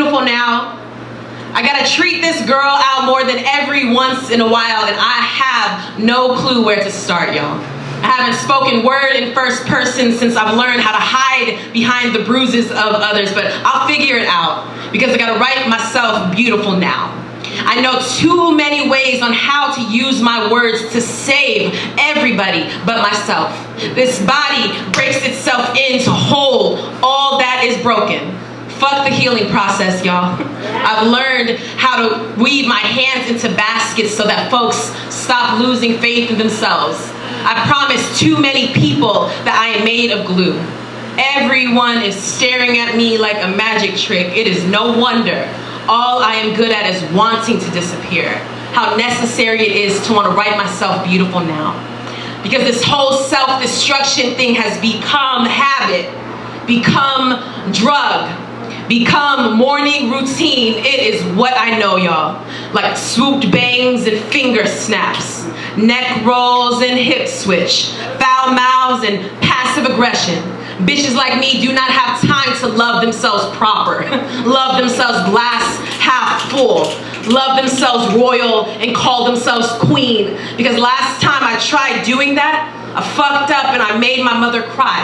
beautiful now. I gotta treat this girl out more than every once in a while, and I have no clue where to start, y'all. I haven't spoken word in first person since I've learned how to hide behind the bruises of others, but I'll figure it out because I gotta write myself beautiful now. I know too many ways on how to use my words to save everybody but myself. This body breaks itself in to hold all that is broken. Fuck the healing process, y'all. I've learned how to weave my hands into baskets so that folks stop losing faith in themselves. I promised too many people that I am made of glue. Everyone is staring at me like a magic trick. It is no wonder. All I am good at is wanting to disappear. How necessary it is to want to write myself beautiful now. Because this whole self-destruction thing has become habit, become drug, become morning routine. It is what I know, y'all. Like swooped bangs and finger snaps, neck rolls and hip switch, foul mouths and passive aggression. Bitches like me do not have time to love themselves proper, love themselves glass half full, love themselves royal and call themselves queen. Because last time I tried doing that, I fucked up and I made my mother cry.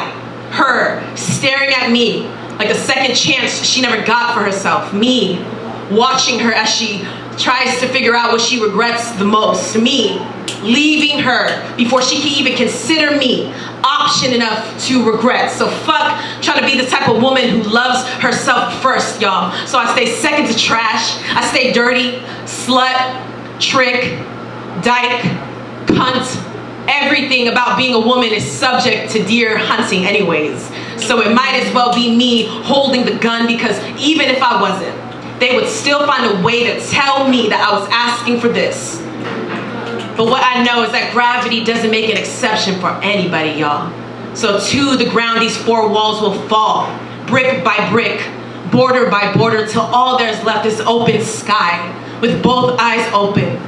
Her staring at me like a second chance she never got for herself. Me watching her as she tries to figure out what she regrets the most. Me leaving her before she can even consider me option enough to regret. So fuck trying to be the type of woman who loves herself first, y'all. So I stay second to trash. I stay dirty, slut, trick, dyke, cunt. Everything about being a woman is subject to deer hunting anyways. So it might as well be me holding the gun, because even if I wasn't, they would still find a way to tell me that I was asking for this. But what I know is that gravity doesn't make an exception for anybody, y'all. So to the ground these four walls will fall, brick by brick, border by border, till all there's left is open sky, with both eyes open,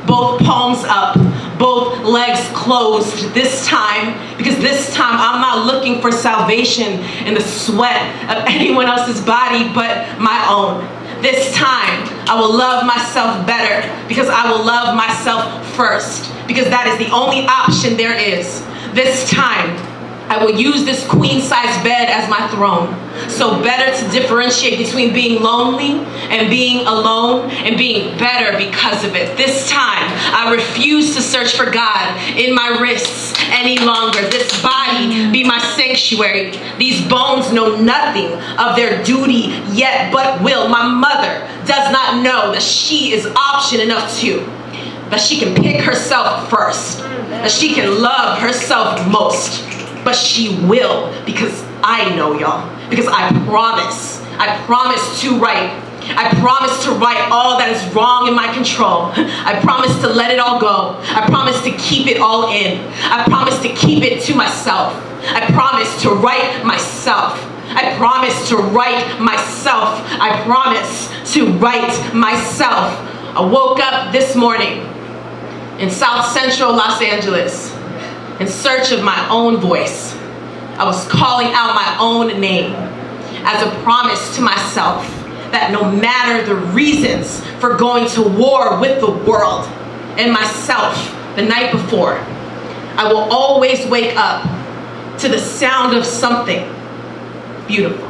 both palms up, both legs closed this time, because this time I'm not looking for salvation in the sweat of anyone else's body but my own. This time, I will love myself better, because I will love myself first, because that is the only option there is. This time, I will use this queen-size bed as my throne. So better to differentiate between being lonely and being alone and being better because of it. This time, I refuse to search for God in my wrists any longer. This body be my sanctuary. These bones know nothing of their duty yet, but will. My mother does not know that she is option enough to, that she can pick herself first, that she can love herself most. But she will, because I know, y'all. Because I promise to write. I promise to write all that is wrong in my control. I promise to let it all go. I promise to keep it all in. I promise to keep it to myself. I promise to write myself. I promise to write myself. I promise to write myself. I woke up this morning in South Central Los Angeles in search of my own voice. I was calling out my own name as a promise to myself that no matter the reasons for going to war with the world and myself the night before, I will always wake up to the sound of something beautiful.